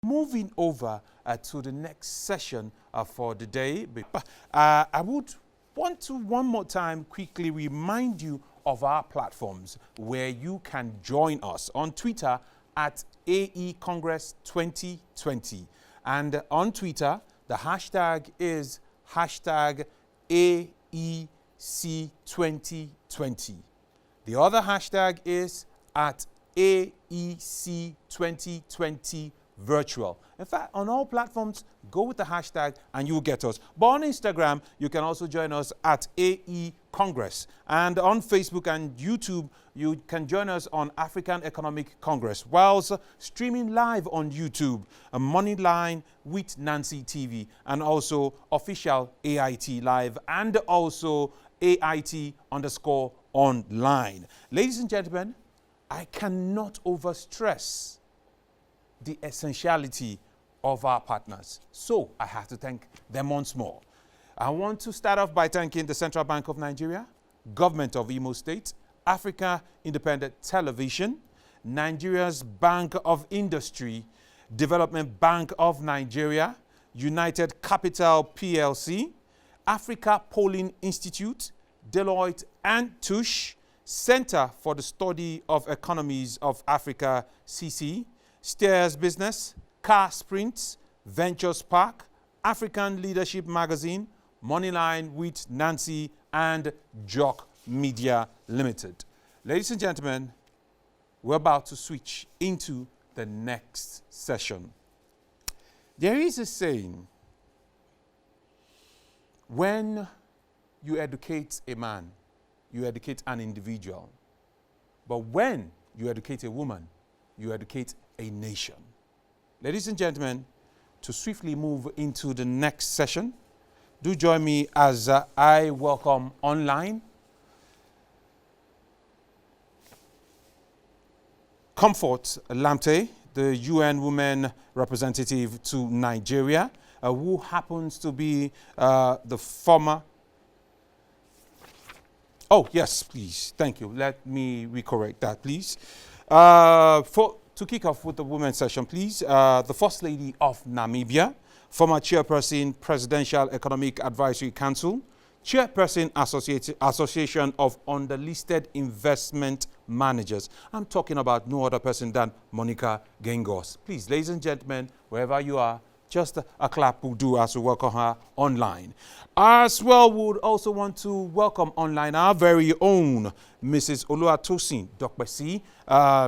moving over to the next session for the day. I would want to one more time quickly remind you of our platforms where you can join us on Twitter at AE Congress 2020. And on Twitter, the hashtag is hashtag AEC2020. The other hashtag is at AEC2020 virtual. In fact, on all platforms, go with the hashtag and you'll get us. But on Instagram, you can also join us at AE Congress. And on Facebook and YouTube, you can join us on African Economic Congress, whilst streaming live on YouTube, Moneyline with Nancy TV, and also official AIT Live, and also AIT_online. Ladies and gentlemen, I cannot overstress the essentiality of our partners. So I have to thank them once more. I want to start off by thanking the Central Bank of Nigeria, Government of Imo State, Africa Independent Television, Nigeria's Bank of Industry, Development Bank of Nigeria, United Capital PLC, Africa Pauline Institute, Deloitte and Touche, Center for the Study of Economies of Africa, CC, Steers Business, Car Sprints, Ventures Park, African Leadership Magazine, Moneyline with Nancy, and Jock Media Limited. Ladies and gentlemen, we're about to switch into the next session. There is a saying, when you educate a man, you educate an individual. But when you educate a woman, you educate a nation. Ladies and gentlemen, to swiftly move into the next session, do join me as I welcome online Comfort Lamptey, the UN Women representative to Nigeria, who happens to be the former... Oh, yes, please. Thank you. Let me recorrect that, please. To kick off with the women's session, please, the First Lady of Namibia, former Chairperson, Presidential Economic Advisory Council, Chairperson, Association of Underlisted Investment Managers. I'm talking about no other person than Monica Geingos. Please, ladies and gentlemen, wherever you are, just a clap will do as we welcome her online. As well, we would also want to welcome online our very own Mrs. Oluwatosin Dokpesi,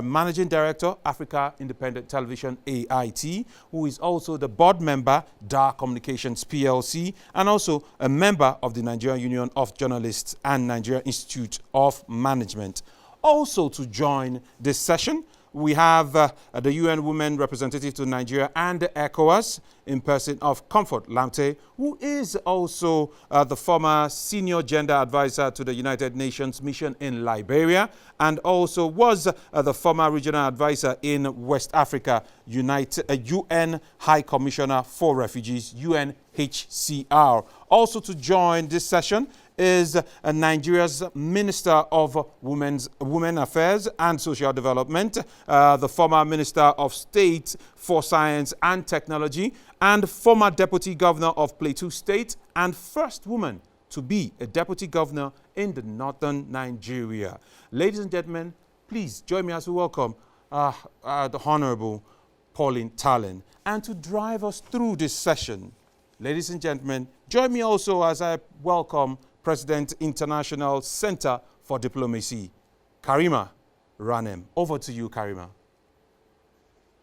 Managing Director, Africa Independent Television, AIT, who is also the board member, DAR Communications PLC, and also a member of the Nigerian Union of Journalists and Nigeria Institute of Management. Also to join this session, we have the UN Women representative to Nigeria and the ECOWAS in person of Comfort Lamptey, who is also the former senior gender advisor to the United Nations mission in Liberia, and also was the former regional advisor in West Africa, UN High Commissioner for Refugees, UNHCR. Also to join this session is Nigeria's Minister of Women Affairs and Social Development, the former Minister of State for Science and Technology, and former Deputy Governor of Plateau State, and first woman to be a Deputy Governor in the northern Nigeria. Ladies and gentlemen, please join me as we welcome the Honorable Pauline Tallen. And to drive us through this session, ladies and gentlemen, join me also as I welcome President International Center for Diplomacy, Karima Rhanem. Over to you, Karima.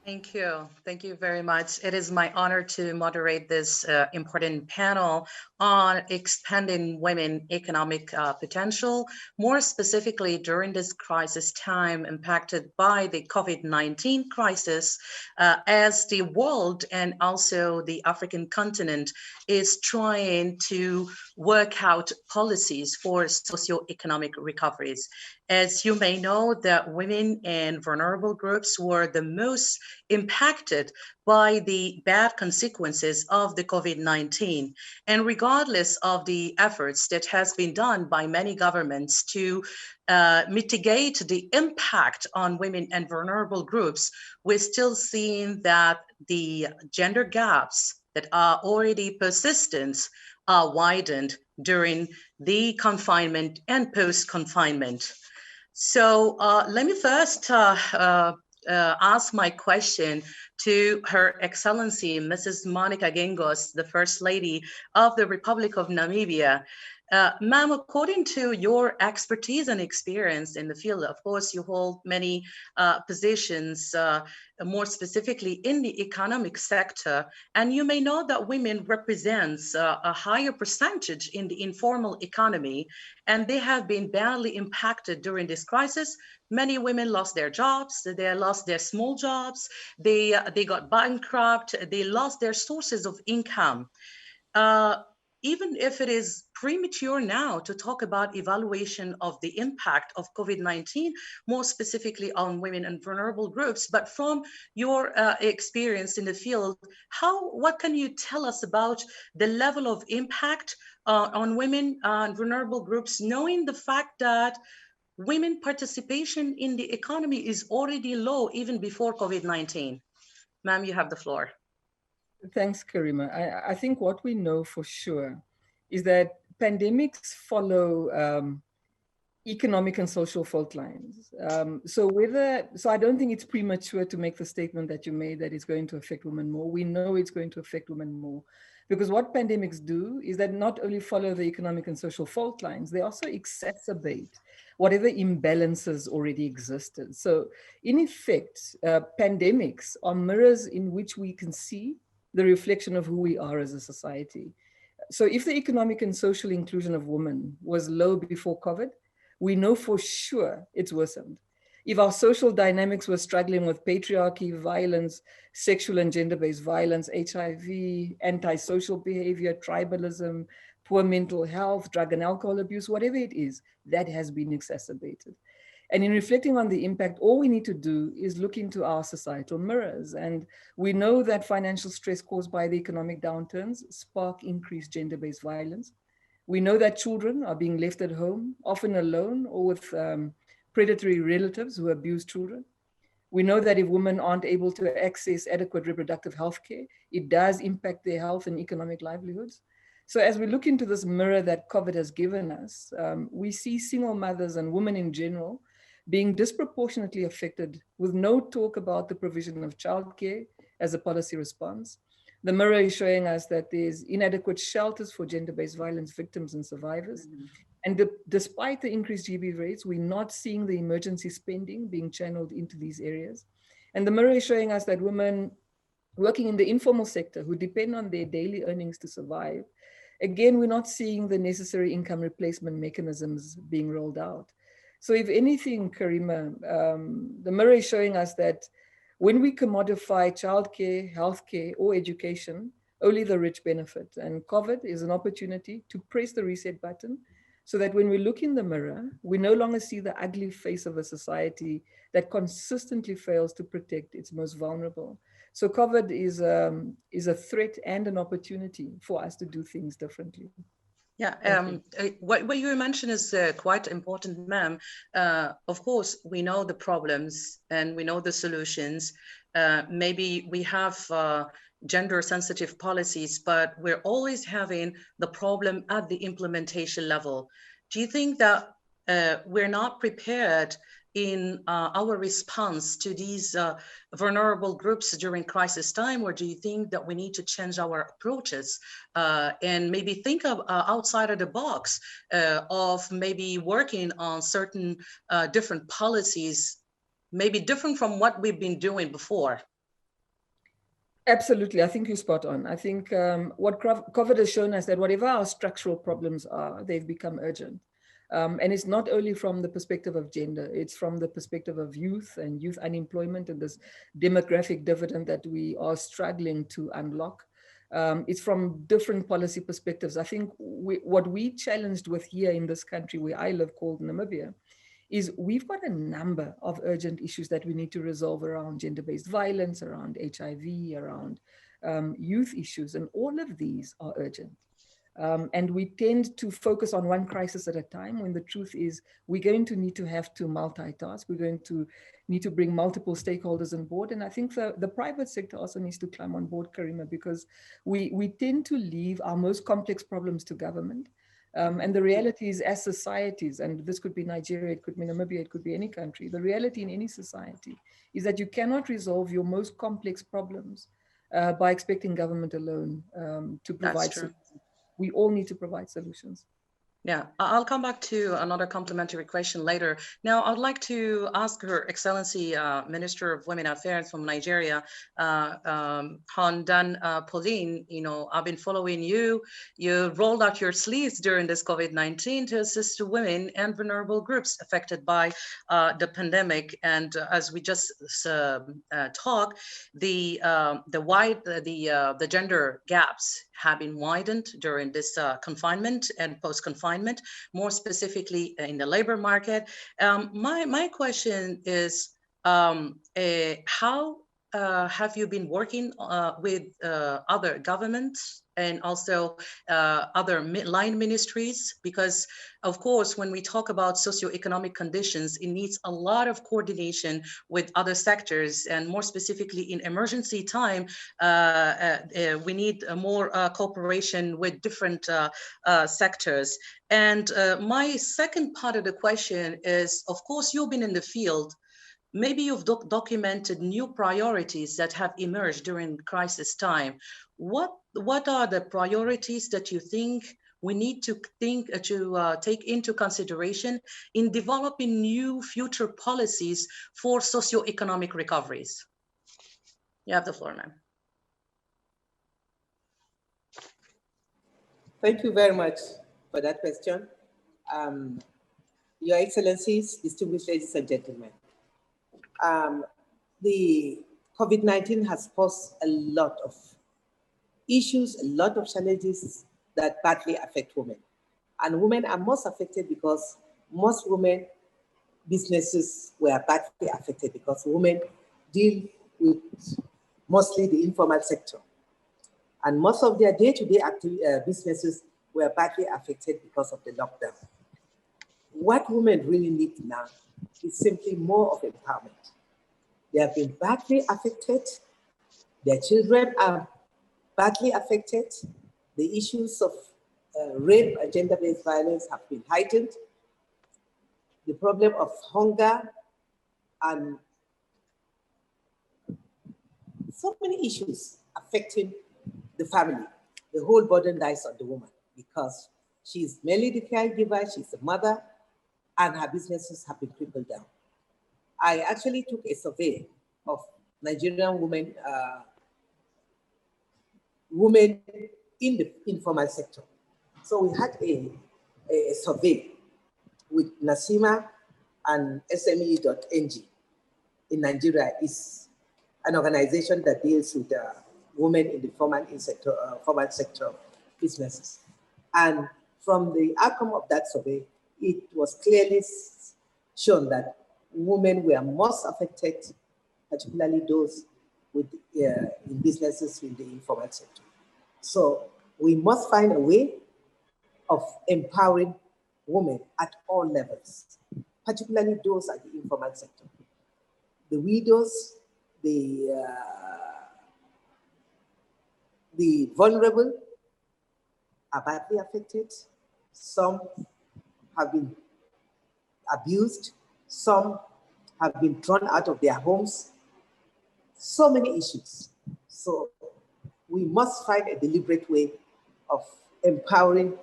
Thank you. Thank you very much. It is my honor to moderate this important panel on expanding women economic potential, more specifically during this crisis time impacted by the COVID-19 crisis, as the world and also the African continent is trying to work out policies for socioeconomic recoveries. As you may know, that women and vulnerable groups were the most impacted by the bad consequences of the COVID-19. And regardless of the efforts that has been done by many governments to mitigate the impact on women and vulnerable groups, we're still seeing that the gender gaps that are already persistent are widened during the confinement and post-confinement. So let me first ask my question to Her Excellency, Mrs. Monica Geingos, the First Lady of the Republic of Namibia. Ma'am, according to your expertise and experience in the field, of course, you hold many positions, more specifically in the economic sector, and you may know that women represents a higher percentage in the informal economy, and they have been badly impacted during this crisis. Many women lost their jobs, they lost their small jobs, they got bankrupt, they lost their sources of income. Even if it is premature now to talk about evaluation of the impact of COVID-19, more specifically on women and vulnerable groups, but from your experience in the field, what can you tell us about the level of impact on women and vulnerable groups, knowing the fact that women participation in the economy is already low even before COVID-19? Ma'am, you have the floor. Thanks, Karima. I think what we know for sure is that pandemics follow economic and social fault lines. So I don't think it's premature to make the statement that you made that it's going to affect women more. We know it's going to affect women more, because what pandemics do is that not only follow the economic and social fault lines, they also exacerbate whatever imbalances already existed. So in effect, pandemics are mirrors in which we can see the reflection of who we are as a society. So if the economic and social inclusion of women was low before COVID, we know for sure it's worsened. If our social dynamics were struggling with patriarchy, violence, sexual and gender-based violence, HIV, antisocial behavior, tribalism, poor mental health, drug and alcohol abuse, whatever it is, that has been exacerbated. And in reflecting on the impact, all we need to do is look into our societal mirrors. And we know that financial stress caused by the economic downturns spark increased gender-based violence. We know that children are being left at home, often alone or with predatory relatives who abuse children. We know that if women aren't able to access adequate reproductive health care, it does impact their health and economic livelihoods. So as we look into this mirror that COVID has given us, we see single mothers and women in general being disproportionately affected, with no talk about the provision of childcare as a policy response. The mirror is showing us that there's inadequate shelters for gender-based violence victims and survivors. Mm-hmm. And despite the increased GB rates, we're not seeing the emergency spending being channeled into these areas. And the mirror is showing us that women working in the informal sector who depend on their daily earnings to survive, again, we're not seeing the necessary income replacement mechanisms being rolled out. So if anything, Karima, the mirror is showing us that when we commodify childcare, healthcare, or education, only the rich benefit. And COVID is an opportunity to press the reset button so that when we look in the mirror, we no longer see the ugly face of a society that consistently fails to protect its most vulnerable. So COVID is a threat and an opportunity for us to do things differently. Yeah, what you mentioned is quite important, ma'am. Of course, we know the problems and we know the solutions. Maybe we have gender-sensitive policies, but we're always having the problem at the implementation level. Do you think that we're not prepared in our response to these vulnerable groups during crisis time, or do you think that we need to change our approaches and maybe think of outside of the box of maybe working on certain different policies, maybe different from what we've been doing before? Absolutely, I think you're spot on. I think what COVID has shown us that whatever our structural problems are, they've become urgent. And it's not only from the perspective of gender, it's from the perspective of youth and youth unemployment and this demographic dividend that we are struggling to unlock. It's from different policy perspectives. I think what we challenged with here in this country where I live, called Namibia, is we've got a number of urgent issues that we need to resolve around gender-based violence, around HIV, around youth issues, and all of these are urgent. And we tend to focus on one crisis at a time, when the truth is we're going to need to have to multitask. We're going to need to bring multiple stakeholders on board. And I think the private sector also needs to climb on board, Karima, because we tend to leave our most complex problems to government. And the reality is, as societies, and this could be Nigeria, it could be Namibia, it could be any country, the reality in any society is that you cannot resolve your most complex problems by expecting government alone to provide solutions. We all need to provide solutions. Yeah, I'll come back to another complementary question later. Now, I'd like to ask Her Excellency, Minister of Women Affairs from Nigeria, Pauline, I've been following you. You rolled out your sleeves during this COVID-19 to assist women and vulnerable groups affected by the pandemic. And as we just talked, the gender gaps have been widened during this confinement and post-confinement, more specifically in the labor market. My question is, how have you been working with other governments and also other line ministries? Because, of course, when we talk about socioeconomic conditions, it needs a lot of coordination with other sectors, and more specifically in emergency time, we need more cooperation with different sectors. And my second part of the question is, of course, you've been in the field. Maybe you've documented new priorities that have emerged during crisis time. What are the priorities that you think we need to take into consideration in developing new future policies for socioeconomic recoveries? You have the floor, ma'am. Thank you very much for that question. Your Excellencies, distinguished ladies and gentlemen. The COVID-19 has posed a lot of issues, a lot of challenges that badly affect women. And women are most affected because most women businesses were badly affected because women deal with mostly the informal sector. And most of their day-to-day businesses were badly affected because of the lockdown. What women really need now is simply more of empowerment. They have been badly affected. Their children are badly affected. The issues of rape and gender-based violence have been heightened. The problem of hunger and so many issues affecting the family. The whole burden lies on the woman because she's mainly the caregiver, she's a mother, and her businesses have been crippled down. I actually took a survey of Nigerian women, women in the informal sector. So we had a survey with Nasima and SME.ng in Nigeria. Is an organization that deals with women in the formal sector businesses. And from the outcome of that survey, it was clearly shown that women were most affected, particularly those with in businesses in the informal sector. So we must find a way of empowering women at all levels, particularly those at the informal sector. The widows, the vulnerable are badly affected. Some have been abused. Some have been thrown out of their homes. So many issues. So we must find a deliberate way of empowering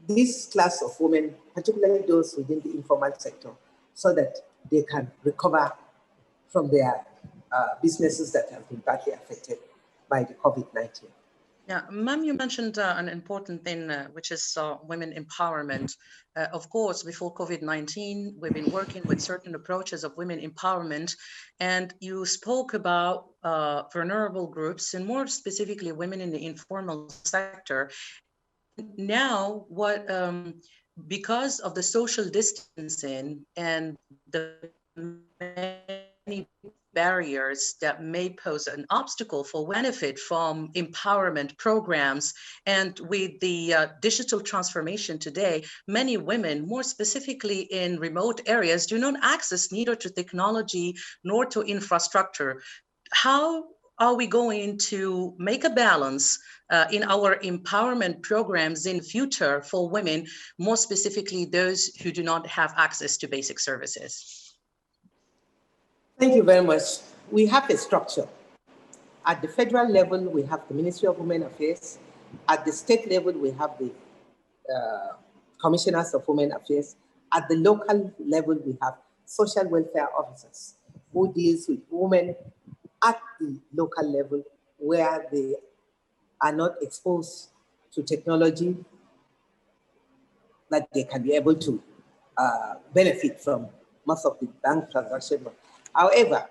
this class of women, particularly those within the informal sector, so that they can recover from their businesses that have been badly affected by the COVID-19. Yeah, ma'am, you mentioned an important thing, which is women empowerment. Of course, before COVID-19, we've been working with certain approaches of women empowerment, and you spoke about vulnerable groups, and more specifically, women in the informal sector. Now, what because of the social distancing and the many barriers that may pose an obstacle for benefit from empowerment programs. And with the digital transformation today, many women, more specifically in remote areas, do not access neither to technology nor to infrastructure. How are we going to make a balance in our empowerment programs in future for women, more specifically those who do not have access to basic services? Thank you very much. We have a structure. At the federal level, we have the Ministry of Women Affairs. At the state level, we have the Commissioners of Women Affairs. At the local level, we have social welfare officers who deals with women at the local level where they are not exposed to technology that they can be able to benefit from most of the bank transactions. However,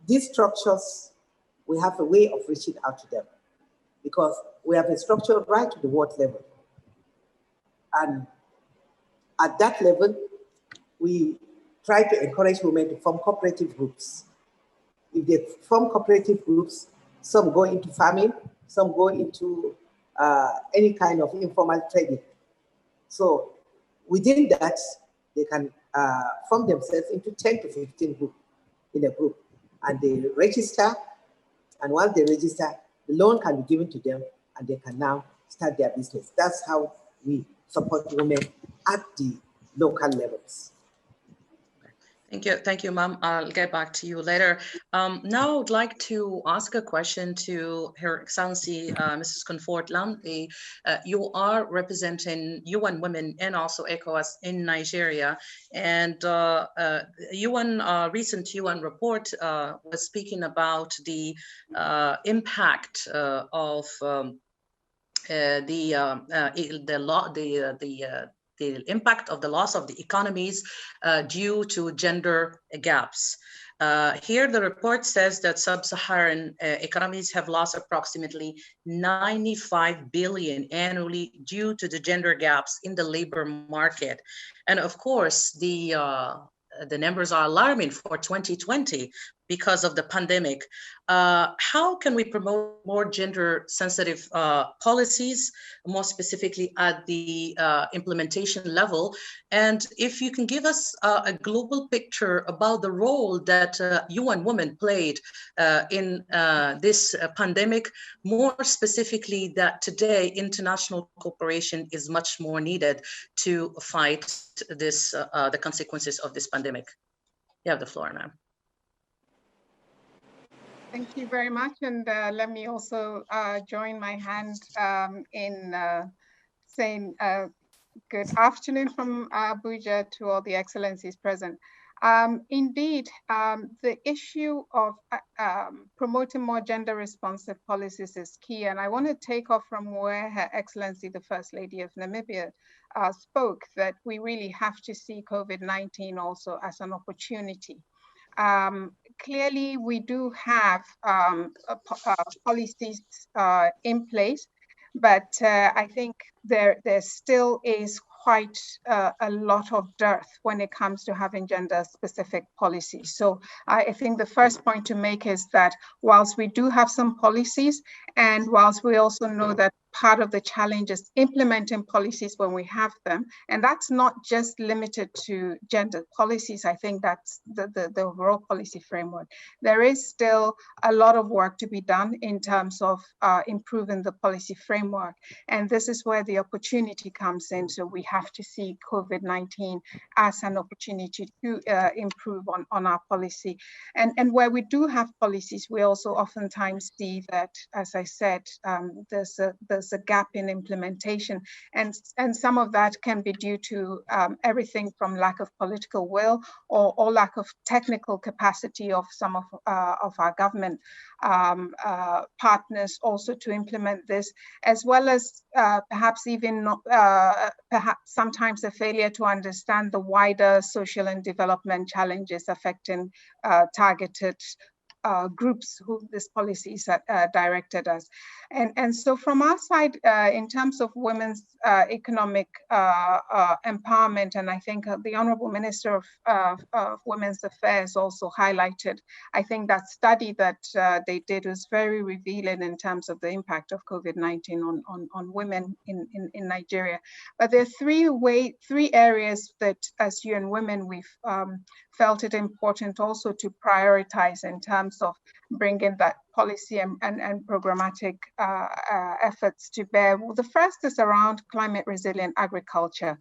these structures, we have a way of reaching out to them because we have a structure right to the ward level. And at that level, we try to encourage women to form cooperative groups. If they form cooperative groups, some go into farming, some go into any kind of informal trading. So within that, they can form themselves into 10 to 15 groups in a group. And they register, and once they register, the loan can be given to them and they can now start their business. That's how we support women at the local levels. Thank you, ma'am. I'll get back to you later. Now I would like to ask a question to Her Excellency, Mrs. Comfort Lamptey. You are representing UN Women and also ECOWAS in Nigeria, and recent UN report was speaking about the impact of the impact of the loss of the economies due to gender gaps. Here, the report says that sub-Saharan economies have lost approximately 95 billion annually due to the gender gaps in the labor market. And of course, the numbers are alarming for 2020 because of the pandemic. How can we promote more gender-sensitive policies, more specifically at the implementation level? And if you can give us a global picture about the role that UN Women played in this pandemic, more specifically that today international cooperation is much more needed to fight this, the consequences of this pandemic. You have the floor, ma'am. Thank you very much, and let me also join my hand in saying good afternoon from Abuja to all the excellencies present. Indeed, the issue of promoting more gender-responsive policies is key, and I want to take off from where Her Excellency, the First Lady of Namibia, spoke, that we really have to see COVID-19 also as an opportunity. Clearly, we do have policies in place, but I think there still is quite a lot of dearth when it comes to having gender-specific policies. So I think the first point to make is that whilst we do have some policies, and whilst we also know that part of the challenge is implementing policies when we have them, and that's not just limited to gender policies. I think that's the overall policy framework. There is still a lot of work to be done in terms of improving the policy framework, and this is where the opportunity comes in. So we have to see COVID-19 as an opportunity to improve on our policy. And where we do have policies, we also oftentimes see that, as I said, there's a gap in implementation, and some of that can be due to everything from lack of political will or lack of technical capacity of some of our government partners also to implement this, as well as perhaps even perhaps sometimes a failure to understand the wider social and development challenges affecting targeted groups who this policy is directed as. And so from our side, in terms of women's economic empowerment, and I think the Honorable Minister of Women's Affairs also highlighted, I think that study that they did was very revealing in terms of the impact of COVID-19 on women in Nigeria. But there are three areas that as UN Women, we've felt it important also to prioritize in terms of bringing that policy and programmatic efforts to bear. Well, the first is around climate resilient agriculture,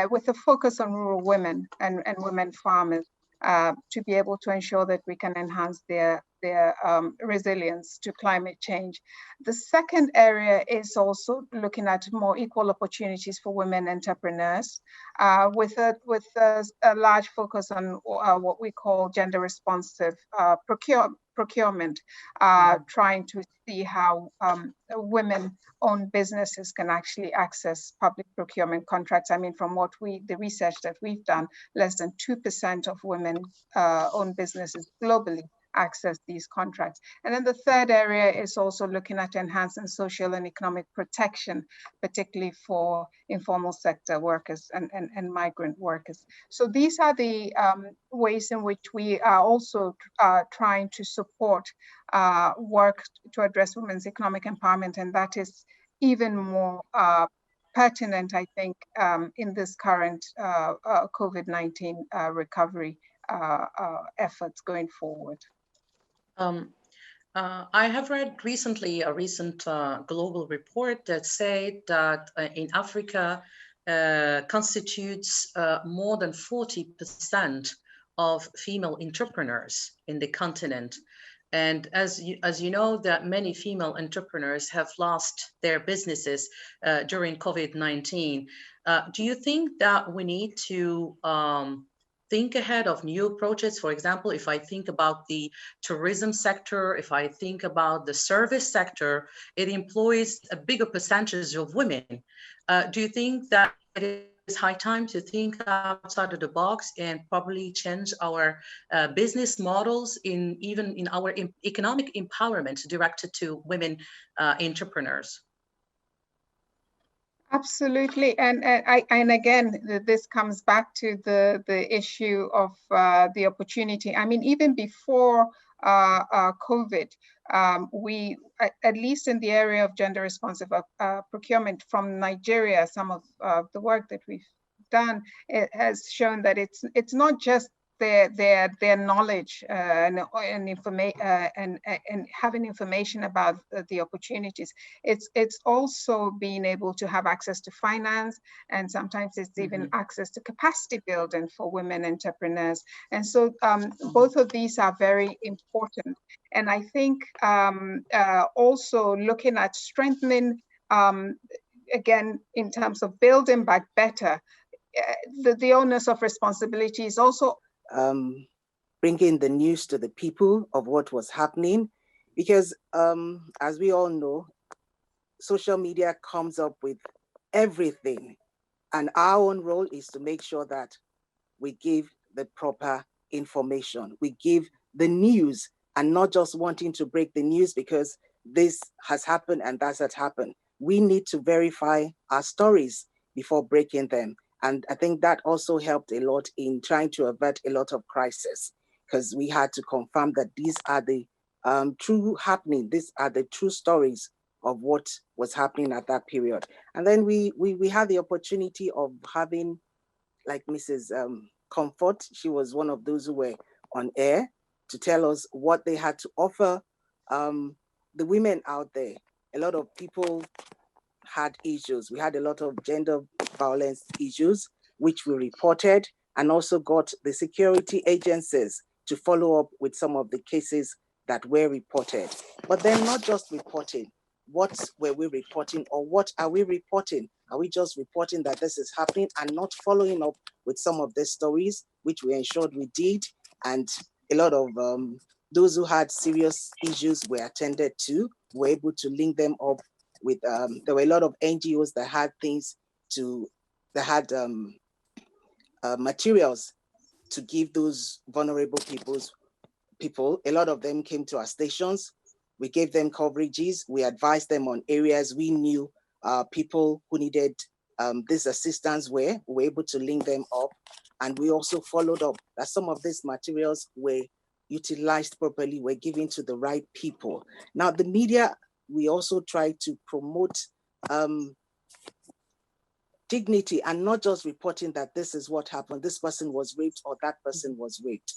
with a focus on rural women and women farmers, to be able to ensure that we can enhance their resilience to climate change. The second area is also looking at more equal opportunities for women entrepreneurs, with a large focus on what we call gender responsive procurement, trying to see how women-owned businesses can actually access public procurement contracts. I mean, from the research that we've done, less than 2% of women-owned businesses globally access these contracts. And then the third area is also looking at enhancing social and economic protection, particularly for informal sector workers and migrant workers. So these are the ways in which we are also trying to support work to address women's economic empowerment, and that is even more pertinent, I think, in this current COVID-19 recovery efforts going forward. I have read recently a recent global report that said that in Africa constitutes more than 40% of female entrepreneurs in the continent. And as you know, that many female entrepreneurs have lost their businesses during COVID-19. Do you think that we need to think ahead of new approaches? For example, if I think about the tourism sector, if I think about the service sector, it employs a bigger percentage of women. Do you think that it is high time to think outside of the box and probably change our business models even in our economic empowerment directed to women entrepreneurs? Absolutely, and again, this comes back to the issue of the opportunity. I mean, even before COVID, we, at least in the area of gender responsive procurement from Nigeria, some of the work that we've done, it has shown that it's not just their knowledge and having information about the opportunities. It's also being able to have access to finance, and sometimes it's even access to capacity building for women entrepreneurs. And so both of these are very important. And I think also looking at strengthening, again, in terms of building back better, the onus of responsibility is also bringing the news to the people of what was happening, because as we all know, social media comes up with everything, and our own role is to make sure that we give the proper information, we give the news, and not just wanting to break the news because this has happened and that has happened. We need to verify our stories before breaking them. And I think that also helped a lot in trying to avert a lot of crisis, because we had to confirm that these are the true happening. These are the true stories of what was happening at that period. And then we had the opportunity of having, like Mrs. Comfort, she was one of those who were on air to tell us what they had to offer the women out there. A lot of people had issues. We had a lot of gender violence issues, which we reported, and also got the security agencies to follow up with some of the cases that were reported. But then not just reporting, what were we reporting, or what are we reporting? Are we just reporting that this is happening and not following up with some of the stories, which we ensured we did? And a lot of those who had serious issues were attended to, were able to link them up with, there were a lot of NGOs that had things to, that had materials to give those vulnerable people. A lot of them came to our stations. We gave them coverages. We advised them on areas we knew people who needed this assistance were. We were able to link them up. And we also followed up that some of these materials were utilized properly, were given to the right people. Now, the media, we also try to promote dignity and not just reporting that this is what happened, this person was raped or that person was raped.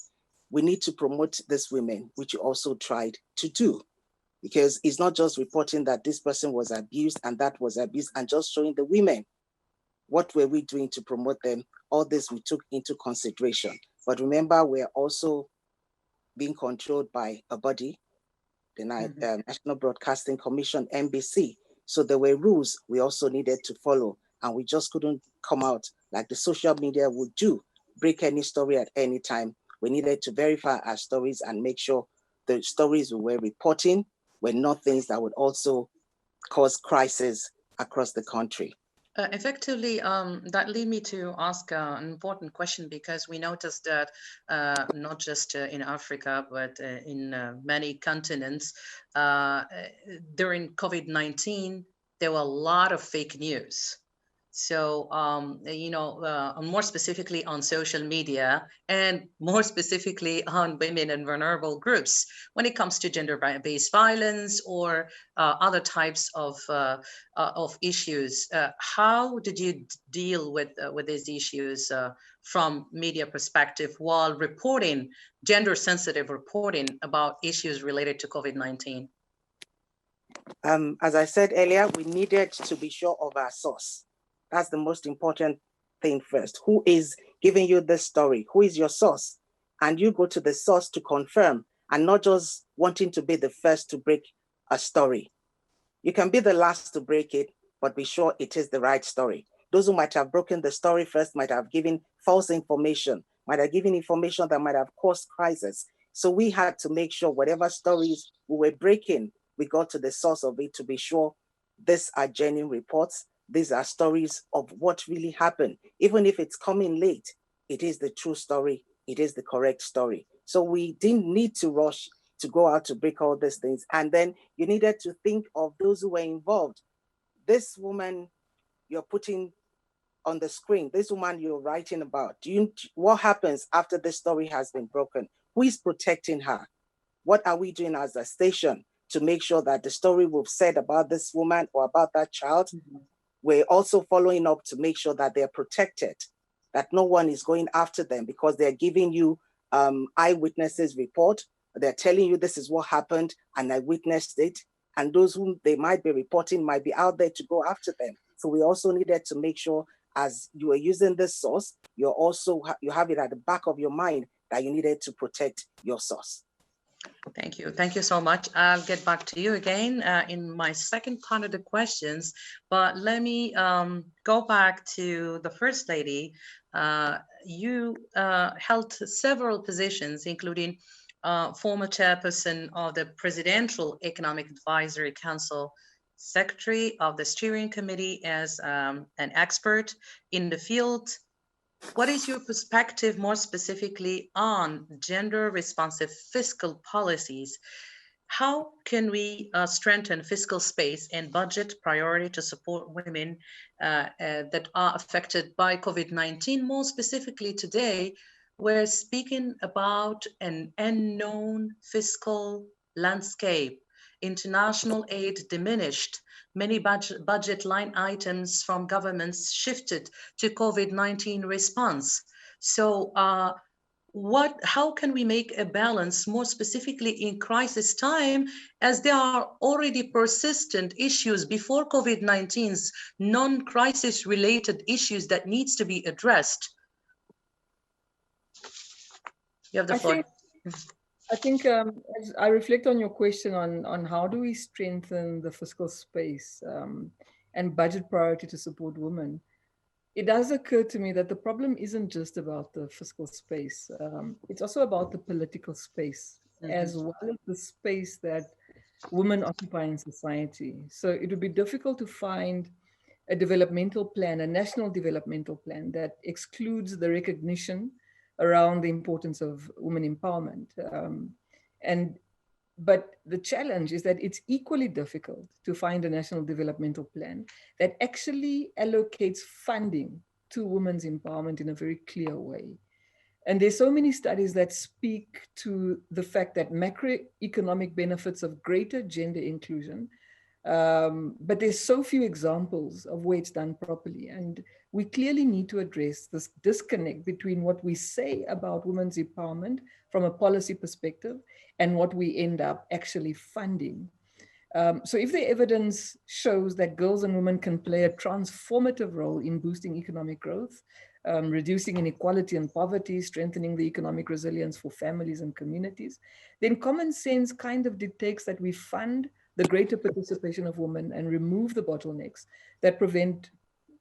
We need to promote these women, which you also tried to do, because it's not just reporting that this person was abused and that was abused and just showing the women. What were we doing to promote them? All this we took into consideration. But remember, we're also being controlled by a body, the National Broadcasting Commission, NBC. So there were rules we also needed to follow, and we just couldn't come out like the social media would do, break any story at any time. We needed to verify our stories and make sure the stories we were reporting were not things that would also cause crisis across the country. Effectively, that led me to ask an important question, because we noticed that not just in Africa, but in many continents, during COVID-19, there were a lot of fake news. So, more specifically on social media, and more specifically on women and vulnerable groups, when it comes to gender-based violence or other types of issues. How did you deal with these issues from media perspective while reporting, gender-sensitive reporting about issues related to COVID-19? As I said earlier, we needed to be sure of our source. That's the most important thing first. Who is giving you this story? Who is your source? And you go to the source to confirm, and not just wanting to be the first to break a story. You can be the last to break it, but be sure it is the right story. Those who might have broken the story first might have given false information, might have given information that might have caused crisis. So we had to make sure whatever stories we were breaking, we got to the source of it to be sure these are genuine reports. These are stories of what really happened. Even if it's coming late, it is the true story. It is the correct story. So we didn't need to rush to go out to break all these things. And then you needed to think of those who were involved. This woman you're putting on the screen, this woman you're writing about, what happens after this story has been broken? Who is protecting her? What are we doing as a station to make sure that the story we've said about this woman or about that child, we're also following up to make sure that they're protected, that no one is going after them because they're giving you eyewitnesses report. They're telling you this is what happened and I witnessed it. And those whom they might be reporting might be out there to go after them. So we also needed to make sure as you are using this source, you have it at the back of your mind that you needed to protect your source. Thank you. Thank you so much. I'll get back to you again in my second part of the questions, but let me go back to the First Lady. You held several positions, including former chairperson of the Presidential Economic Advisory Council, secretary of the steering committee as an expert in the field. What is your perspective more specifically on gender-responsive fiscal policies? How can we strengthen fiscal space and budget priority to support women that are affected by COVID-19? More specifically today, we're speaking about an unknown fiscal landscape. International aid diminished. Many budget line items from governments shifted to COVID-19 response. So how can we make a balance more specifically in crisis time, as there are already persistent issues before COVID-19's non-crisis related issues that needs to be addressed? You have the floor. I think as I reflect on your question on how do we strengthen the fiscal space and budget priority to support women, it does occur to me that the problem isn't just about the fiscal space. It's also about the political space, as well as the space that women occupy in society. So it would be difficult to find a developmental plan, a national developmental plan that excludes the recognition around the importance of women empowerment. But the challenge is that it's equally difficult to find a national developmental plan that actually allocates funding to women's empowerment in a very clear way. And there's so many studies that speak to the fact that macroeconomic benefits of greater gender inclusion, but there's so few examples of where it's done properly. And we clearly need to address this disconnect between what we say about women's empowerment from a policy perspective and what we end up actually funding. So if the evidence shows that girls and women can play a transformative role in boosting economic growth, reducing inequality and poverty, strengthening the economic resilience for families and communities, then common sense kind of dictates that we fund the greater participation of women and remove the bottlenecks that prevent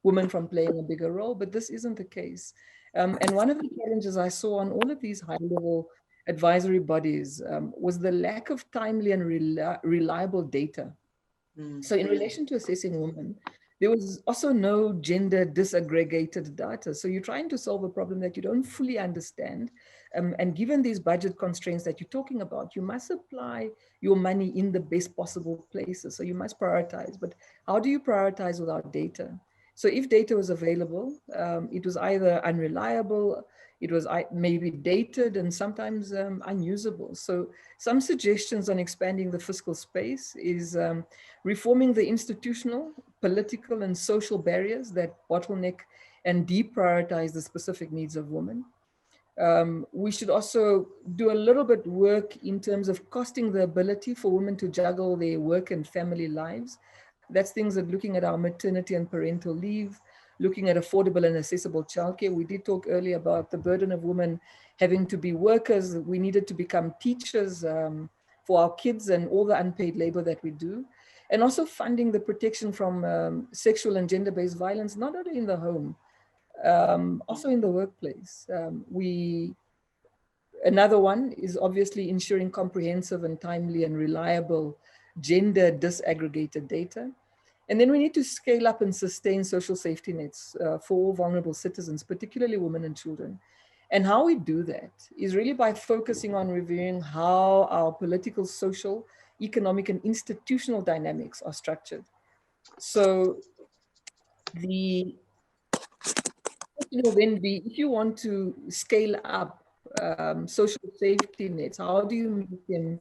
women from playing a bigger role, but this isn't the case. And one of the challenges I saw on all of these high-level advisory bodies was the lack of timely and reliable data. So in relation to assessing women, there was also no gender disaggregated data. So you're trying to solve a problem that you don't fully understand. And given these budget constraints that you're talking about, you must apply your money in the best possible places. So you must prioritize, but how do you prioritize without data? So if data was available, it was either unreliable, it was maybe dated and sometimes unusable. So some suggestions on expanding the fiscal space is reforming the institutional, political and social barriers that bottleneck and deprioritize the specific needs of women. We should also do a little bit work in terms of costing the ability for women to juggle their work and family lives. That's things that looking at our maternity and parental leave, looking at affordable and accessible childcare. We did talk earlier about the burden of women having to be workers. We needed to become teachers for our kids and all the unpaid labor that we do. And also funding the protection from sexual and gender-based violence, not only in the home, also in the workplace. Another one is obviously ensuring comprehensive and timely and reliable gender disaggregated data. And then we need to scale up and sustain social safety nets for all vulnerable citizens, particularly women and children. And how we do that is really by focusing on reviewing how our political, social, economic, and institutional dynamics are structured. So the question will then be, if you want to scale up social safety nets, how do you make them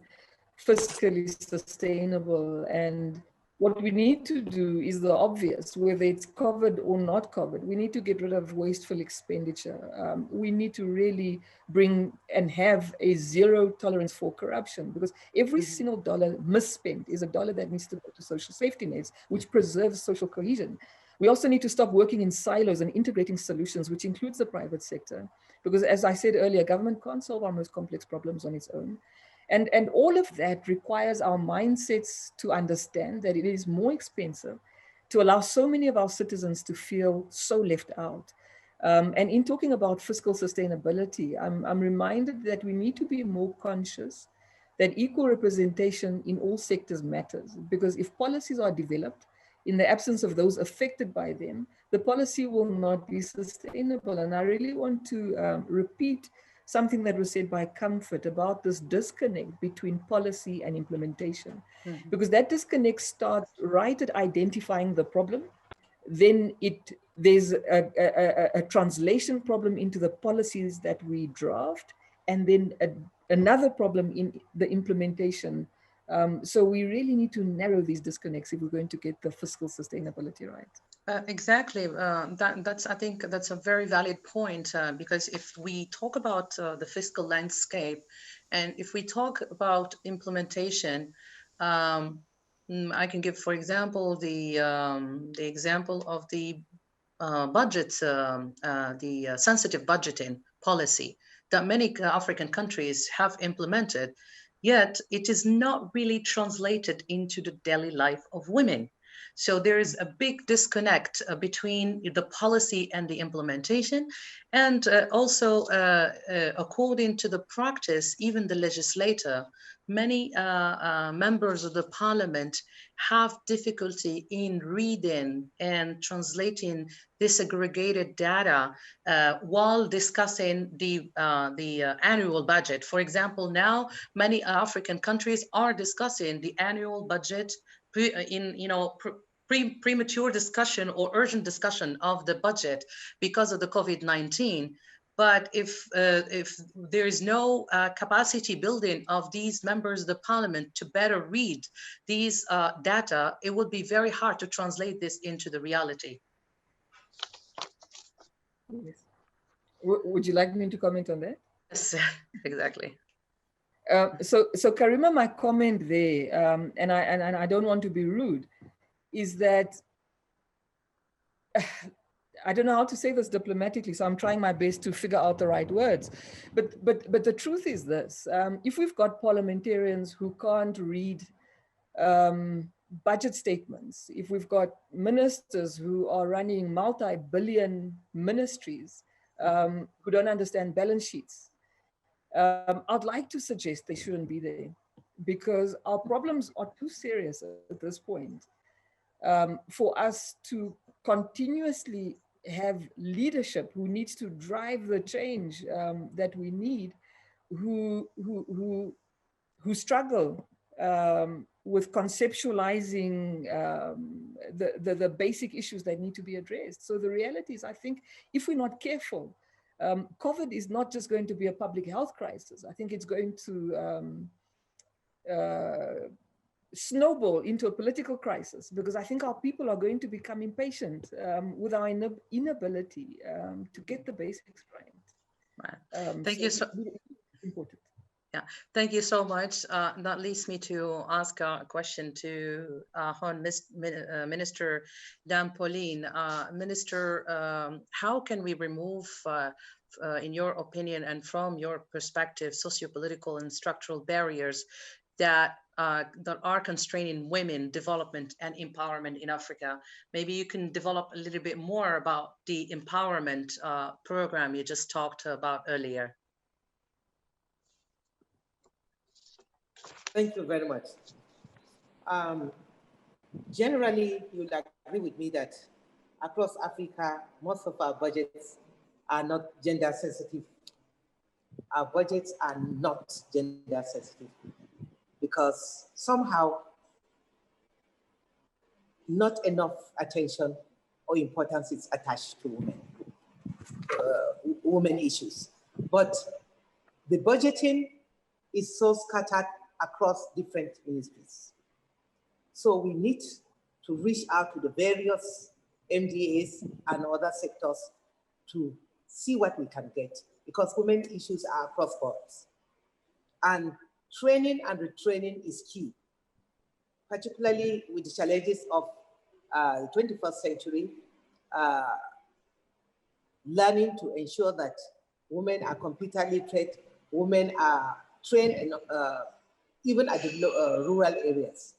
fiscally sustainable? And what we need to do is the obvious, whether it's covered or not covered. We need to get rid of wasteful expenditure. We need to really bring and have a zero tolerance for corruption, because every single dollar misspent is a dollar that needs to go to social safety nets, which preserves social cohesion. We also need to stop working in silos and integrating solutions, which includes the private sector, because as I said earlier, government can't solve our most complex problems on its own. And all of that requires our mindsets to understand that it is more expensive to allow so many of our citizens to feel so left out. And in talking about fiscal sustainability, I'm reminded that we need to be more conscious that equal representation in all sectors matters, because if policies are developed in the absence of those affected by them, the policy will not be sustainable. And I really want to repeat something that was said by Comfort about this disconnect between policy and implementation, because that disconnect starts right at identifying the problem. Then there's a translation problem into the policies that we draft, and then another problem in the implementation. So we really need to narrow these disconnects if we're going to get the fiscal sustainability right. Exactly. I think that's a very valid point, because if we talk about the fiscal landscape, and if we talk about implementation, I can give, for example, the example of the budget, the sensitive budgeting policy that many African countries have implemented, yet it is not really translated into the daily life of women. So there is a big disconnect between the policy and the implementation. And also, according to the practice, even the legislator many members of the parliament have difficulty in reading and translating disaggregated data while discussing the annual budget. For example, now many African countries are discussing the annual budget premature discussion or urgent discussion of the budget because of the COVID-19. But if there is no capacity building of these members of the parliament to better read these data, it would be very hard to translate this into the reality. Yes. Would you like me to comment on that? Yes, exactly. So Karima, my comment there, and I don't want to be rude, is that I don't know how to say this diplomatically, so I'm trying my best to figure out the right words. But the truth is this: if we've got parliamentarians who can't read budget statements, if we've got ministers who are running multi-billion ministries who don't understand balance sheets, I'd like to suggest they shouldn't be there, because our problems are too serious at this point for us to continuously have leadership who needs to drive the change that we need, who struggle with conceptualizing the basic issues that need to be addressed. So the reality is, I think if we're not careful, COVID is not just going to be a public health crisis. I think it's going to snowball into a political crisis, because I think our people are going to become impatient with our inability to get the basics right. Right. Thank you so important. Yeah, thank you so much. That leads me to ask a question to Minister Pauline. Minister, how can we remove, in your opinion and from your perspective, socio-political and structural barriers that are constraining women development and empowerment in Africa? Maybe you can develop a little bit more about the empowerment program you just talked about earlier. Thank you very much. Generally, you'll agree with me that across Africa, most of our budgets are not gender sensitive. Our budgets are not gender sensitive because somehow not enough attention or importance is attached to women issues. But the budgeting is so scattered across different ministries. So we need to reach out to the various MDAs and other sectors to see what we can get, because women issues are across borders. And training and retraining is key, particularly with the challenges of the 21st century, learning to ensure that women are computer literate, women are trained in, even at the rural areas.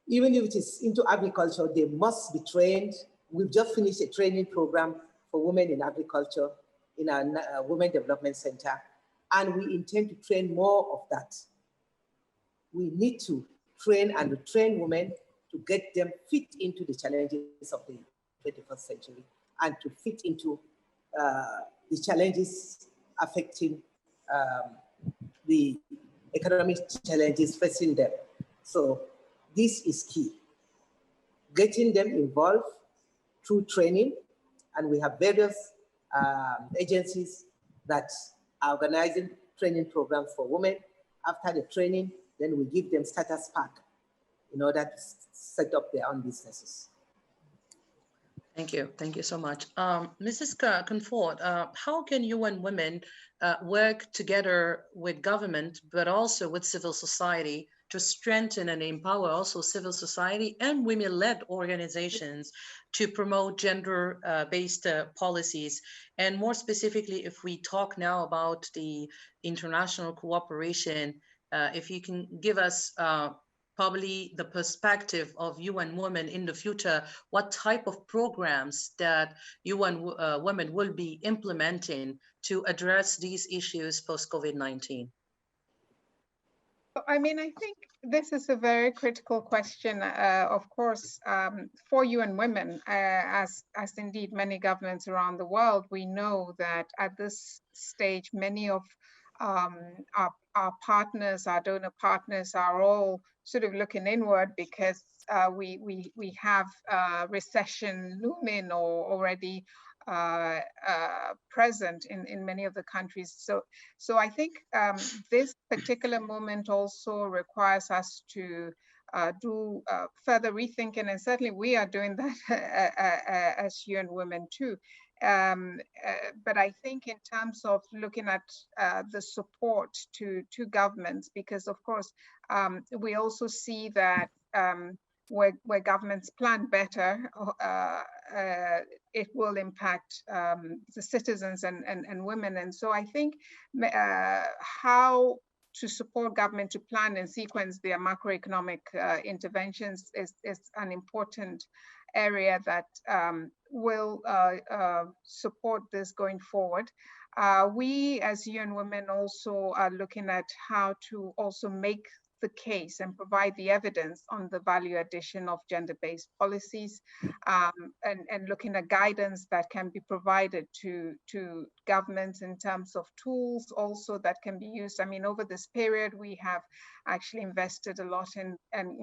Even if it is into agriculture, they must be trained. We've just finished a training program for women in agriculture in our Women Development Center, and we intend to train more of that. We need to train and retrain women to get them fit into the challenges of the 21st century and to fit into the challenges affecting the economic challenges facing them. So this is key. Getting them involved through training, and we have various agencies that are organizing training programs for women. After the training, then we give them status pack in order to set up their own businesses. Thank you so much. Mrs. Comfort, how can you and women work together with government, but also with civil society to strengthen and empower also civil society and women-led organizations to promote gender-based policies? And more specifically, if we talk now about the international cooperation, if you can give us probably the perspective of UN Women in the future, what type of programs that UN Women will be implementing to address these issues post-COVID-19? I mean, I think this is a very critical question, of course, for UN Women, as indeed many governments around the world. We know that at this stage, many of our partners, our donor partners, are all sort of looking inward because we have recession looming or already present in many of the countries. So I think this particular moment also requires us to do further rethinking, and certainly we are doing that as UN Women too. But I think in terms of looking at the support to governments, because of course we also see that where governments plan better, it will impact the citizens and women. And so I think how to support government to plan and sequence their macroeconomic interventions is an important area that will support this going forward. We as UN Women also are looking at how to also make the case and provide the evidence on the value addition of gender-based policies, and looking at guidance that can be provided to governments in terms of tools also that can be used. I mean, over this period, we have actually invested a lot in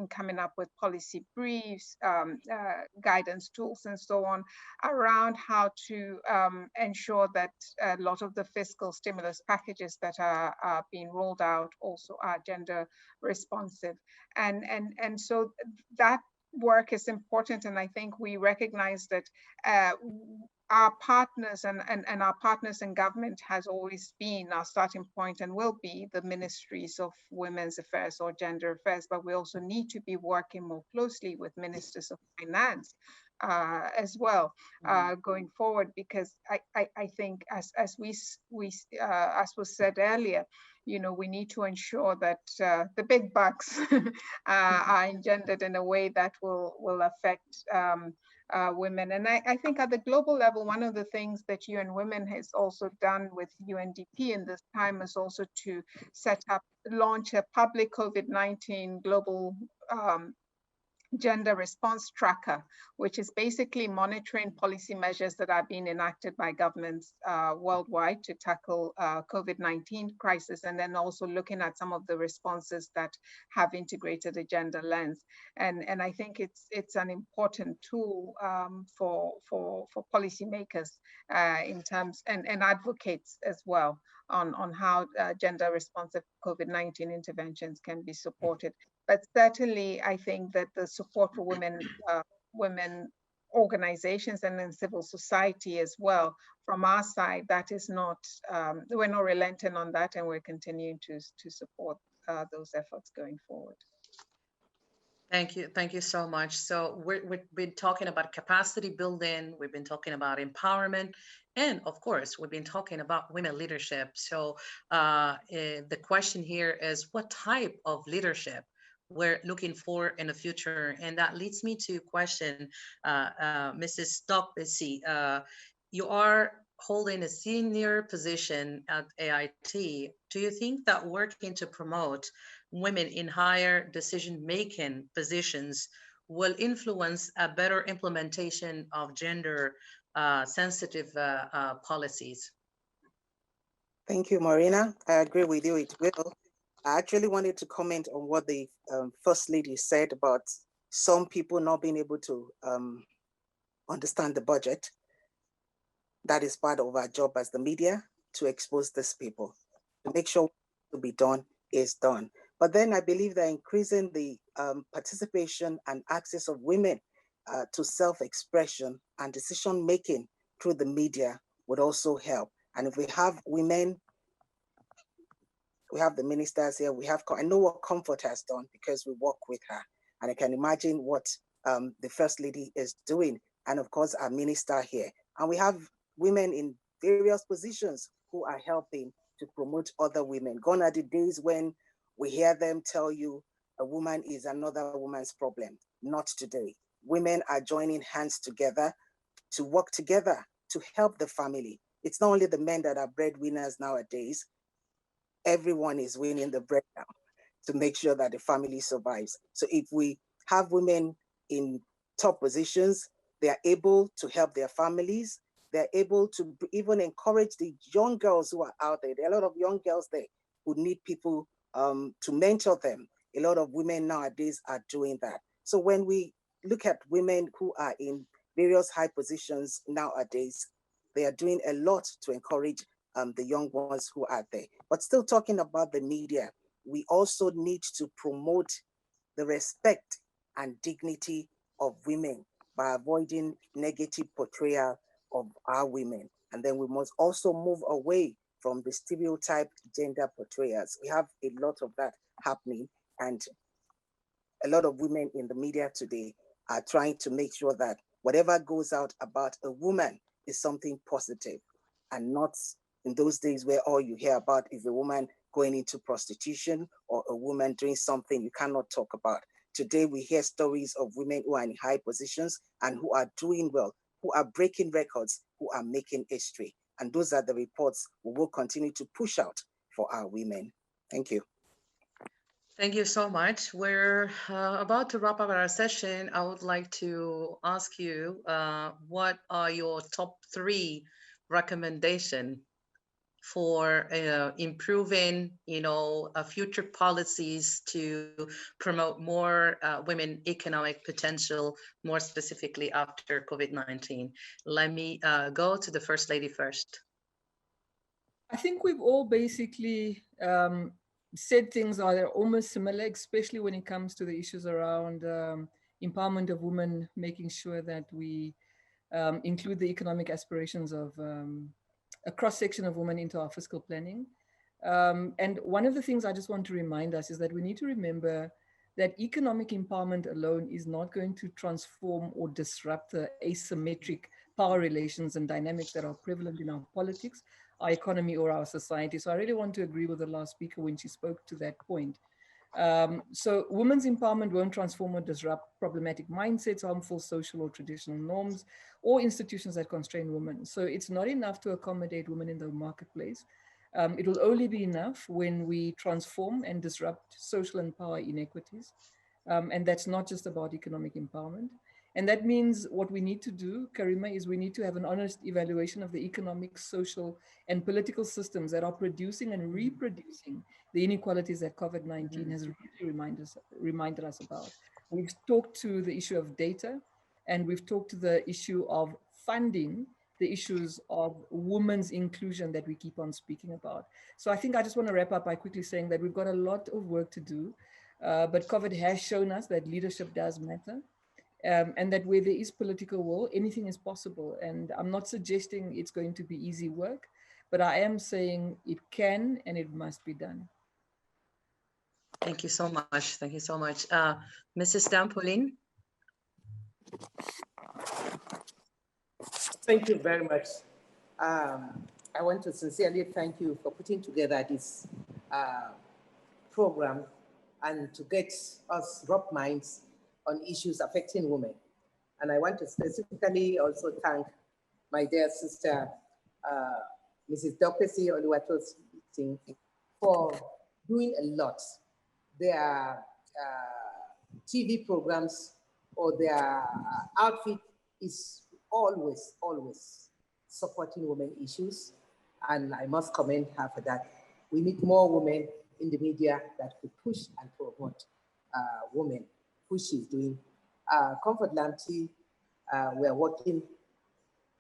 coming up with policy briefs, guidance tools, and so on, around how to ensure that a lot of the fiscal stimulus packages that are being rolled out also are gender responsive. And so that work is important, and I think we recognize that our partners and our partners in government has always been our starting point and will be the ministries of women's affairs or gender affairs, but we also need to be working more closely with ministers of finance as well going forward, because I think as was said earlier, you know, we need to ensure that the big bucks are engendered in a way that will affect women. And I think at the global level, one of the things that UN Women has also done with UNDP in this time is also to launch a public COVID-19 global gender response tracker, which is basically monitoring policy measures that are being enacted by governments worldwide to tackle COVID-19 crisis, and then also looking at some of the responses that have integrated a gender lens. And I think it's an important tool for policymakers in terms and advocates as well on how gender responsive COVID-19 interventions can be supported. But certainly, I think that the support for women organizations and in civil society as well, from our side, that is not, we're not relenting on that, and we're continuing to support those efforts going forward. Thank you so much. So we've been talking about capacity building, we've been talking about empowerment, and of course, we've been talking about women leadership. So the question here is, what type of leadership we're looking for in the future? And that leads me to question Mrs. Dokpesi. You are holding a senior position at AIT. Do you think that working to promote women in higher decision-making positions will influence a better implementation of gender sensitive policies? Thank you, Marina. I agree with you, it will. I actually wanted to comment on what the First Lady said about some people not being able to understand the budget. That is part of our job as the media, to expose these people, to make sure what to be done is done. But then I believe that increasing the participation and access of women to self-expression and decision-making through the media would also help. And if we have women, we have the ministers here, I know what Comfort has done because we work with her. And I can imagine what the First Lady is doing. And of course, our minister here. And we have women in various positions who are helping to promote other women. Gone are the days when we hear them tell you a woman is another woman's problem. Not today. Women are joining hands together to work together to help the family. It's not only the men that are breadwinners nowadays. Everyone is winning the bread now. to make sure that the family survives. So if we have women in top positions, they are able to help their families. They're able to even encourage the young girls who are out there. There are a lot of young girls there who need people to mentor them. A lot of women nowadays are doing that. So when we look at women who are in various high positions nowadays, they are doing a lot to encourage the young ones who are there. But still talking about the media, we also need to promote the respect and dignity of women by avoiding negative portrayal of our women. And then we must also move away from the stereotyped gender portrayals. We have a lot of that happening, and a lot of women in the media today are trying to make sure that whatever goes out about a woman is something positive, and not in those days where all you hear about is a woman going into prostitution or a woman doing something you cannot talk about. Today, we hear stories of women who are in high positions and who are doing well, who are breaking records, who are making history. And those are the reports we will continue to push out for our women. Thank you. Thank you so much. We're about to wrap up our session. I would like to ask you, what are your top 3 recommendations for improving, future policies to promote more women economic potential, more specifically after COVID-19? Let me go to the First Lady first. I think we've all basically said things that are almost similar, especially when it comes to the issues around empowerment of women, making sure that we include the economic aspirations of a cross-section of women into our fiscal planning. And one of the things I just want to remind us is that we need to remember that economic empowerment alone is not going to transform or disrupt the asymmetric power relations and dynamics that are prevalent in our politics, our economy, or our society. So I really want to agree with the last speaker when she spoke to that point. So women's empowerment won't transform or disrupt problematic mindsets, harmful social or traditional norms, or institutions that constrain women. So it's not enough to accommodate women in the marketplace. It will only be enough when we transform and disrupt social and power inequities. And that's not just about economic empowerment. And that means what we need to do, Karima, is we need to have an honest evaluation of the economic, social, and political systems that are producing and reproducing the inequalities that COVID-19 has really reminded us about. We've talked to the issue of data, and we've talked to the issue of funding, the issues of women's inclusion that we keep on speaking about. So I think I just want to wrap up by quickly saying that we've got a lot of work to do, but COVID has shown us that leadership does matter. And that where there is political will, anything is possible. And I'm not suggesting it's going to be easy work, but I am saying it can and it must be done. Thank you so much. Thank you so much. Mrs. Pauline. Thank you very much. I want to sincerely thank you for putting together this program and to get us rub minds on issues affecting women. And I want to specifically also thank my dear sister, Mrs. Dokpesi Oluwatosin, for doing a lot. Their TV programs or their outfit is always supporting women issues. And I must commend her for that. We need more women in the media that could push and promote women, which she's doing. Comfort Lamptey, we're working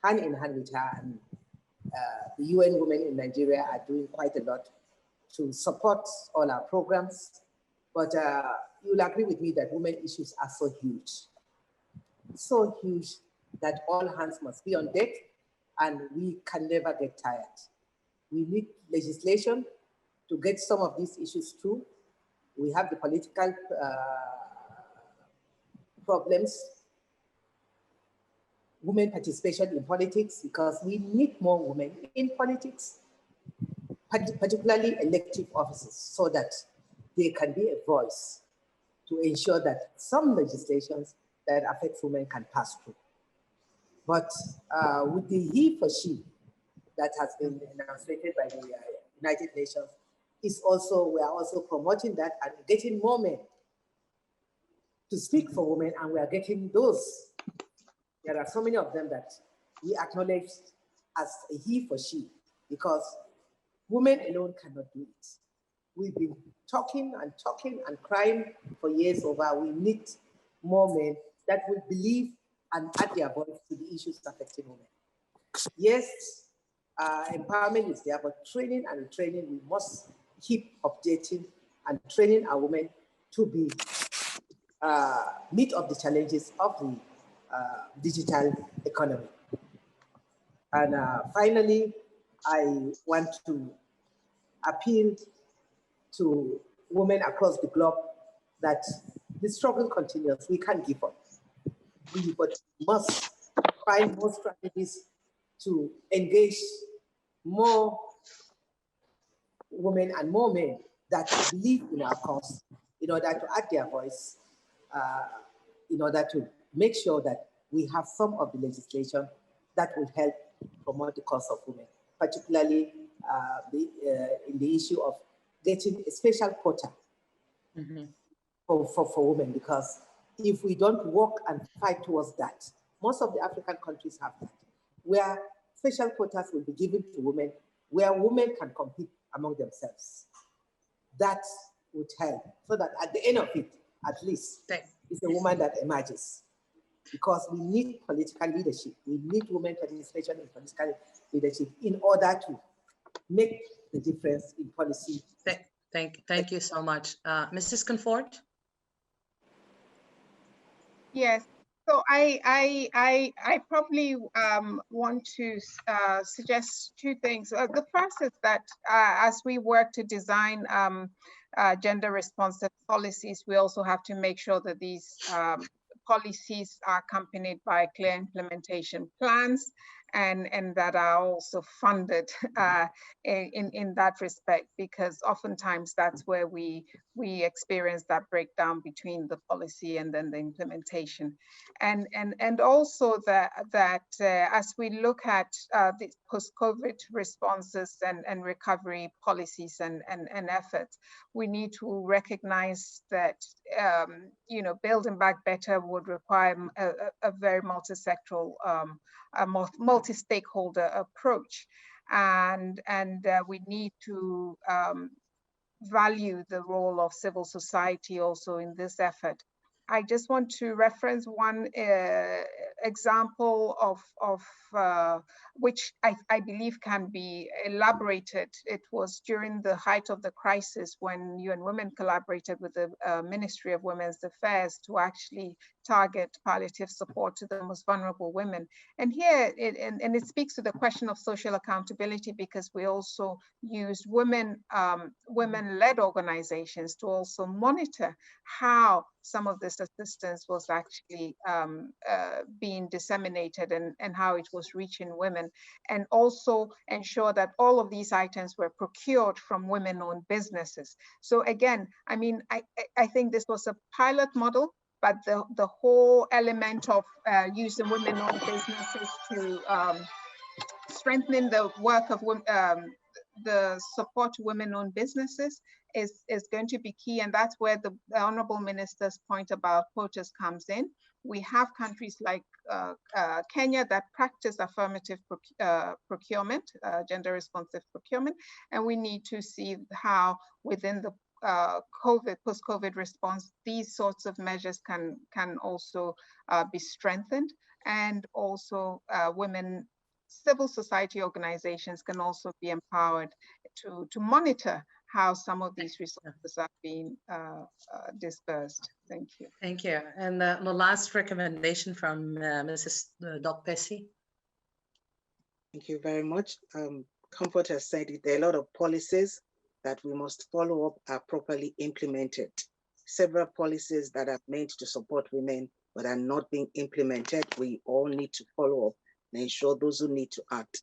hand in hand with her, and the UN Women in Nigeria are doing quite a lot to support all our programs. But you'll agree with me that women issues are so huge that all hands must be on deck, and we can never get tired. We need legislation to get some of these issues through. We have the political problems, women participation in politics, because we need more women in politics, particularly elective offices, so that they can be a voice to ensure that some legislations that affect women can pass through. But with the he for she that has been demonstrated by the United Nations, is also, we are also promoting that and getting more men to speak for women, and we are getting those. There are so many of them that we acknowledge as a he for she, because women alone cannot do it. We've been talking and talking and crying for years over. We need more men that will believe and add their voice to the issues affecting women. Yes, empowerment is there, but training and training, we must keep updating and training our women to be meet up the challenges of the digital economy. And finally, I want to appeal to women across the globe that the struggle continues. We can't give up. We must find more strategies to engage more women and more men that believe in our cause in order to add their voice, in order to make sure that we have some of the legislation that will help promote the cause of women, particularly in the issue of getting a special quota for women, because if we don't work and fight towards that, most of the African countries have that, where special quotas will be given to women, where women can compete among themselves. That would help, so that at the end of it, at least, it's a woman that emerges. Because we need political leadership. We need women participation in political leadership in order to make the difference in policy. Thank you so much. Mrs. Comfort? Yes. So I probably want to suggest two things. The first is that as we work to design gender responsive policies, we also have to make sure that these policies are accompanied by clear implementation plans and that are also funded in that respect, because oftentimes that's where we experience that breakdown between the policy and then the implementation. And also that as we look at the post-COVID responses and recovery policies and efforts, we need to recognize that building back better would require a very multi-sectoral, multi-stakeholder approach, and we need to value the role of civil society also in this effort. I just want to reference one example of which I believe can be elaborated. It was during the height of the crisis when UN Women collaborated with the Ministry of Women's Affairs to actually target palliative support to the most vulnerable women. And here, it speaks to the question of social accountability, because we also used women-led organizations to also monitor how some of this assistance was actually being disseminated and how it was reaching women, and also ensure that all of these items were procured from women-owned businesses. So again, I mean, I think this was a pilot model, but the whole element of using women-owned businesses to strengthening the work of the support to women-owned businesses is going to be key, and that's where the Honorable Minister's point about quotas comes in. We have countries like Kenya that practice affirmative procurement, gender-responsive procurement, and we need to see how within the post-COVID response, these sorts of measures can also be strengthened, and also civil society organizations can also be empowered to monitor how some of these resources are being dispersed. Thank you. Thank you. And the last recommendation from Mrs. Dokpesi. Thank you very much. Comfort has said it, there are a lot of policies that we must follow up are properly implemented. Several policies that are meant to support women but are not being implemented, we all need to follow up and ensure those who need to act.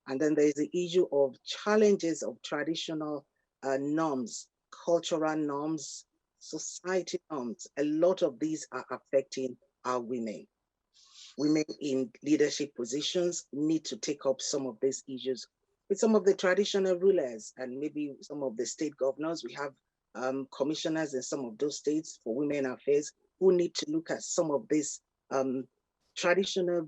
And then there is the issue of challenges of traditional norms, cultural norms, society norms. A lot of these are affecting our women. Women in leadership positions need to take up some of these issues with some of the traditional rulers and maybe some of the state governors. We have commissioners in some of those states for women affairs who need to look at some of these traditional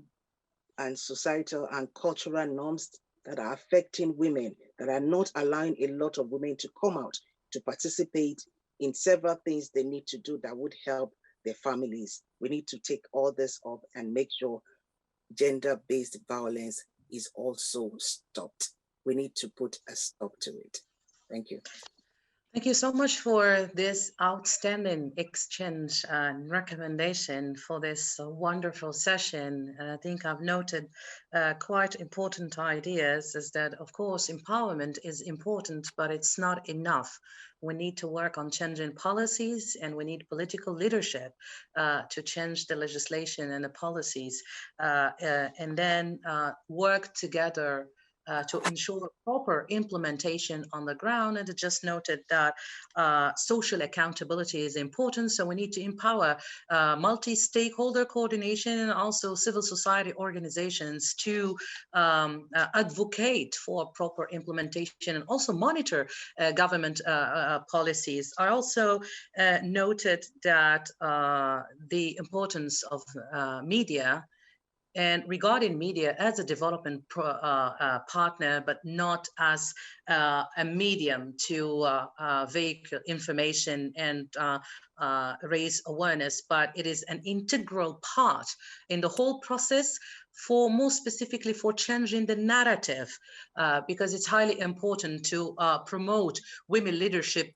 and societal and cultural norms that are affecting women, that are not allowing a lot of women to come out to participate in several things they need to do that would help their families. We need to take all this up and make sure gender-based violence is also stopped. We need to put a stop to it. Thank you. Thank you so much for this outstanding exchange and recommendation for this wonderful session. And I think I've noted quite important ideas is that, of course, empowerment is important, but it's not enough. We need to work on changing policies, and we need political leadership to change the legislation and the policies, and then work together to ensure proper implementation on the ground. And it just noted that social accountability is important. So we need to empower multi-stakeholder coordination and also civil society organizations to advocate for proper implementation and also monitor government policies. I also noted that the importance of media, and regarding media as a development partner, but not as a medium to vehicle information and raise awareness, but it is an integral part in the whole process, for more specifically for changing the narrative, because it's highly important to promote women leadership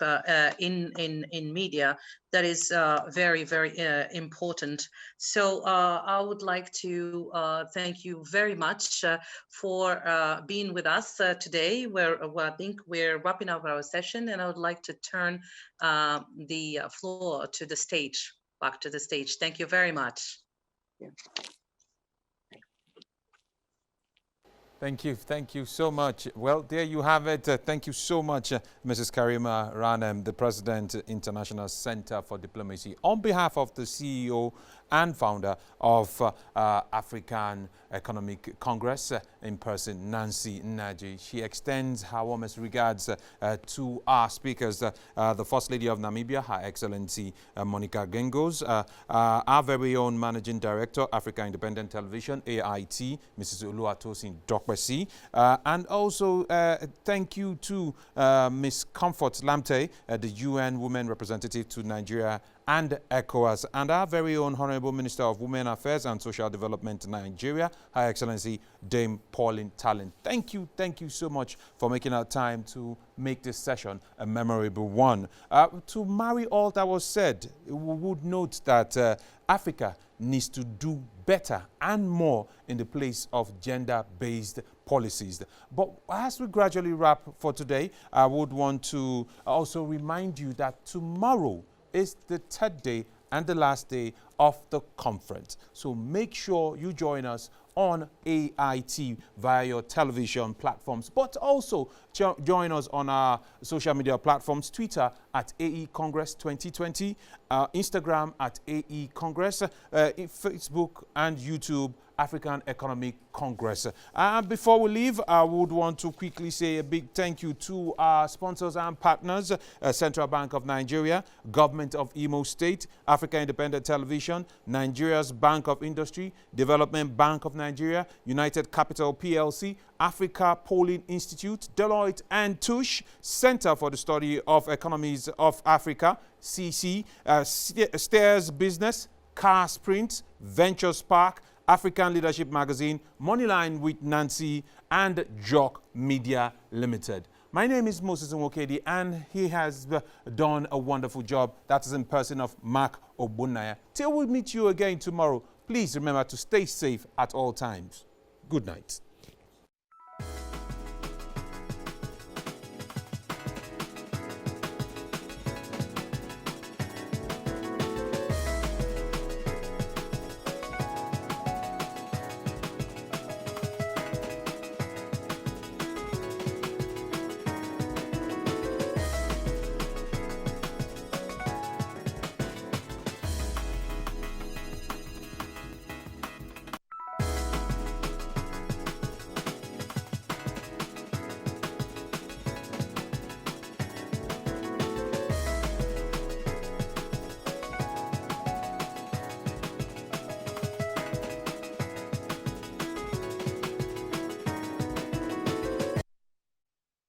in media. That is very, very important. So I would like to thank you very much for being with us today. I think we're wrapping up our session, and I would like to turn the floor to the stage, back to the stage. Thank you very much. Yeah. Thank you so much. Well, there you have it. Thank you so much, Mrs. Karima Rhanem, the President, International Center for Diplomacy, on behalf of the CEO and founder of African Economic Congress, in person, Nancy Nnaji. She extends her warmest regards to our speakers, the First Lady of Namibia, Her Excellency Monica Geingos, our very own Managing Director, Africa Independent Television, AIT, Mrs. Oluwatosin Dokpesi, and also thank you to Ms. Comfort Lamptey, the UN Women Representative to Nigeria and ECOWAS, and our very own Honorable Minister of Women Affairs and Social Development in Nigeria, Her Excellency Dame Pauline Tallen. Thank you so much for making our time to make this session a memorable one. To marry all that was said, we would note that Africa needs to do better and more in the place of gender-based policies. But as we gradually wrap for today, I would want to also remind you that tomorrow is the third day and the last day of the conference. So make sure you join us on AIT via your television platforms, but also join us on our social media platforms, Twitter at AE Congress 2020, Instagram at AE Congress, Facebook and YouTube African Economic Congress. Before we leave, I would want to quickly say a big thank you to our sponsors and partners, Central Bank of Nigeria, Government of Imo State, Africa Independent Television, Nigeria's Bank of Industry, Development Bank of Nigeria, United Capital PLC, Africa Pauline Institute, Deloitte and Touche, Center for the Study of Economies of Africa, CC, Stairs Business, Car Sprint, Venture Spark, African Leadership Magazine, Moneyline with Nancy, and Jock Media Limited. My name is Moses Nwokedi, and he has done a wonderful job. That is in person of Mark Obunaya. Till we meet you again tomorrow, please remember to stay safe at all times. Good night.